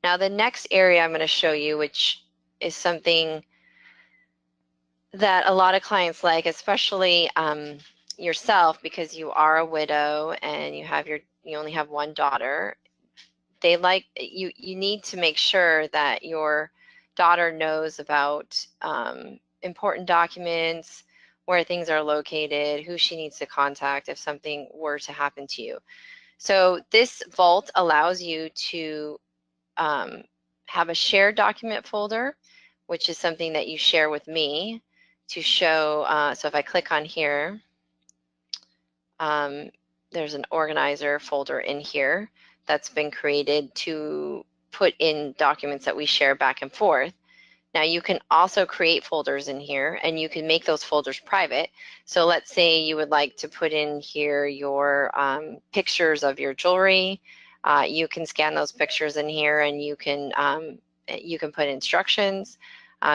Now the next area I'm going to show you, which is something that a lot of clients like, especially yourself, because you are a widow and you only have one daughter. They like you need to make sure that your daughter knows about important documents, where things are located, who she needs to contact if something were to happen to you. So this vault allows you to have a shared document folder, which is something that you share with me to show. So if I click on here, there's an organizer folder in here that's been created to put in documents that we share back and forth. Now you can also create folders in here, and you can make those folders private. So let's say you would like to put in here your pictures of your jewelry. You can scan those pictures in here, and you can put instructions.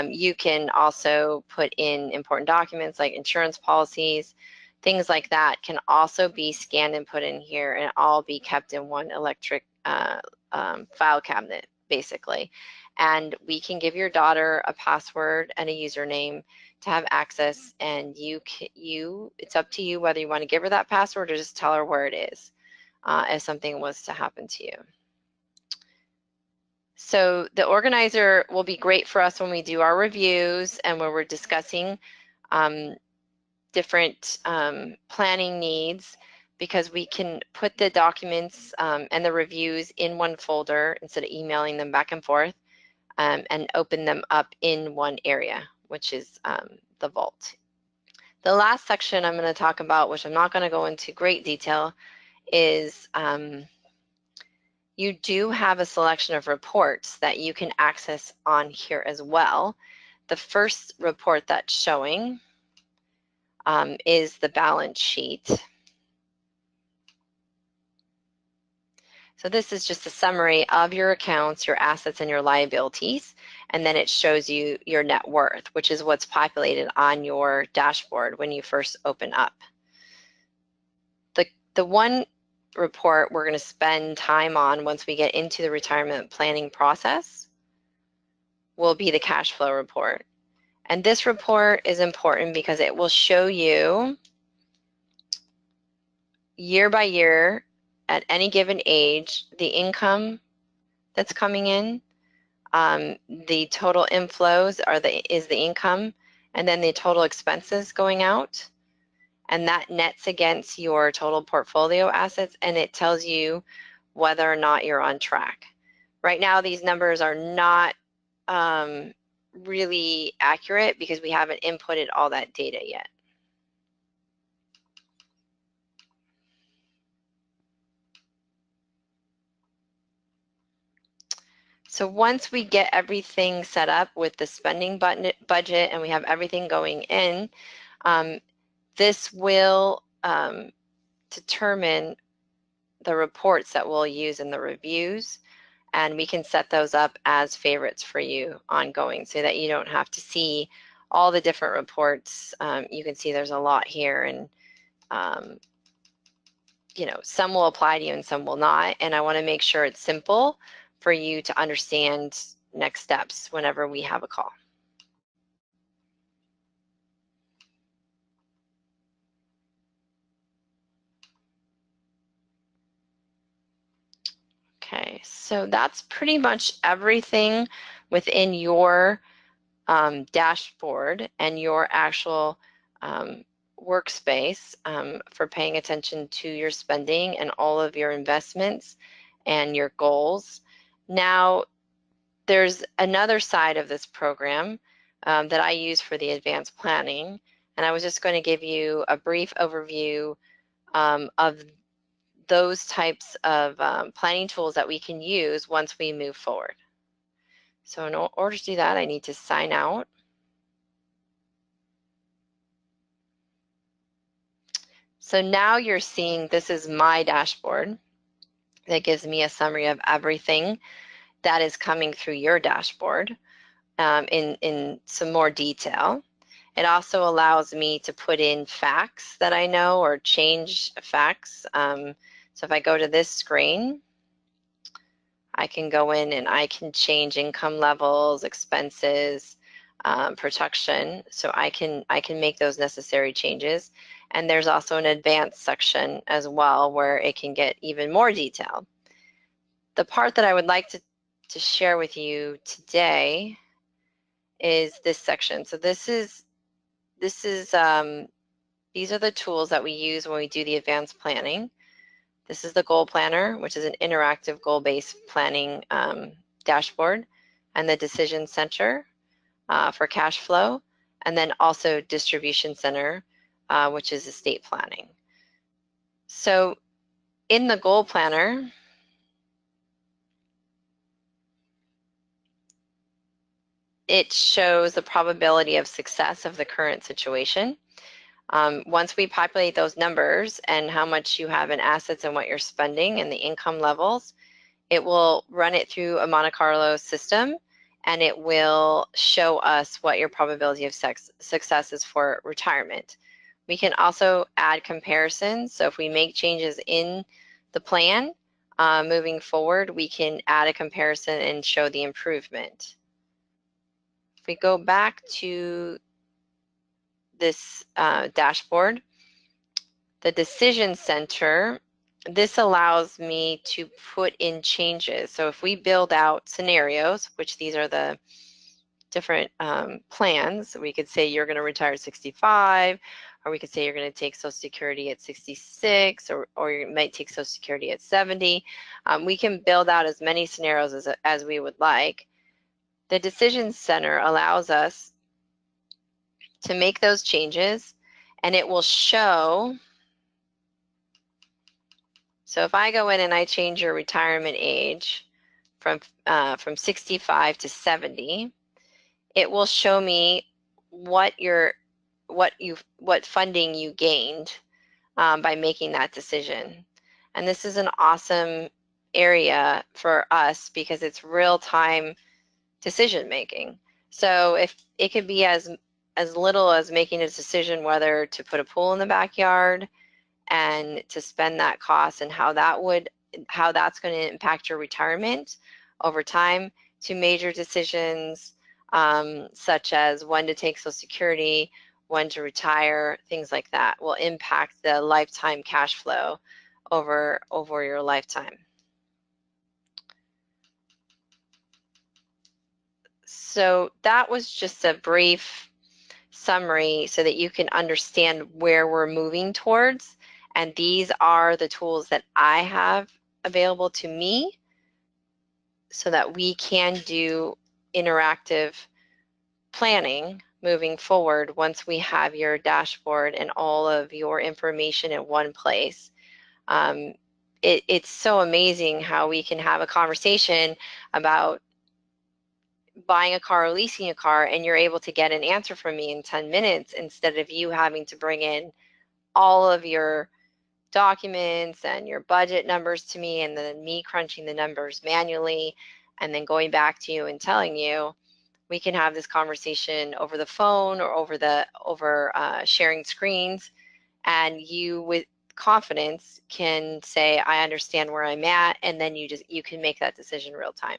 You can also put in important documents like insurance policies. Things like that can also be scanned and put in here, and all be kept in one electric file cabinet, basically. And we can give your daughter a password and a username to have access, and it's up to you whether you want to give her that password or just tell her where it is if something was to happen to you. So the organizer will be great for us when we do our reviews and when we're discussing different planning needs, because we can put the documents and the reviews in one folder instead of emailing them back and forth, and open them up in one area, which is the vault. The last section I'm going to talk about, which I'm not going to go into great detail, is you do have a selection of reports that you can access on here as well. The first report that's showing is the balance sheet. So this is just a summary of your accounts, your assets, and your liabilities, and then it shows you your net worth, which is what's populated on your dashboard when you first open up. The one report we're going to spend time on once we get into the retirement planning process will be the cash flow report. And this report is important because it will show you year by year at any given age the income that's coming in, the total inflows is the income, and then the total expenses going out, and that nets against your total portfolio assets, and it tells you whether or not you're on track. Right now these numbers are not really accurate because we haven't inputted all that data yet. So once we get everything set up with the spending budget and we have everything going in, this will determine the reports that we'll use in the reviews, and we can set those up as favorites for you ongoing so that you don't have to see all the different reports. You can see there's a lot here, and you know, some will apply to you and some will not, and I want to make sure it's simple for you to understand next steps whenever we have a call. Okay, so that's pretty much everything within your dashboard and your actual workspace for paying attention to your spending and all of your investments and your goals. Now, there's another side of this program that I use for the advanced planning, and I was just going to give you a brief overview of those types of planning tools that we can use once we move forward. So in order to do that, I need to sign out. So now you're seeing, this is my dashboard that gives me a summary of everything that is coming through your dashboard in some more detail. It also allows me to put in facts that I know or change facts. So if I go to this screen, I can go in and I can change income levels, expenses, protection. So I can make those necessary changes. And there's also an advanced section as well where it can get even more detailed. The part that I would like to share with you today is this section. So these are the tools that we use when we do the advanced planning. This is the goal planner, which is an interactive goal-based planning dashboard, and the decision center for cash flow, and then also distribution center, which is estate planning. So in the goal planner, it shows the probability of success of the current situation. Once we populate those numbers and how much you have in assets and what you're spending and the income levels, it will run it through a Monte Carlo system, and it will show us what your probability of success is for retirement. We can also add comparisons. So if we make changes in the plan moving forward, we can add a comparison and show the improvement. If we go back to this dashboard, the decision center, this allows me to put in changes. So if we build out scenarios, which these are the different plans, we could say you're going to retire at 65, or we could say you're going to take Social Security at 66, or you might take Social Security at 70. We can build out as many scenarios as we would like. The Decision Center allows us to make those changes, and it will show. So if I go in and I change your retirement age from 65 to 70, it will show me what funding you gained by making that decision. And this is an awesome area for us because it's real-time decision making. So if it could be as little as making a decision whether to put a pool in the backyard and to spend that cost and how that's going to impact your retirement over time, to major decisions such as when to take Social Security, when to retire, things like that will impact the lifetime cash flow over your lifetime. So that was just a brief summary so that you can understand where we're moving towards. And these are the tools that I have available to me so that we can do interactive planning moving forward once we have your dashboard and all of your information in one place. It's so amazing how we can have a conversation about buying a car or leasing a car, and you're able to get an answer from me in 10 minutes instead of you having to bring in all of your documents and your budget numbers to me, and then me crunching the numbers manually and then going back to you and telling you. We can have this conversation over the phone or over sharing screens, and you with confidence can say, I understand where I'm at, and then you can make that decision real time.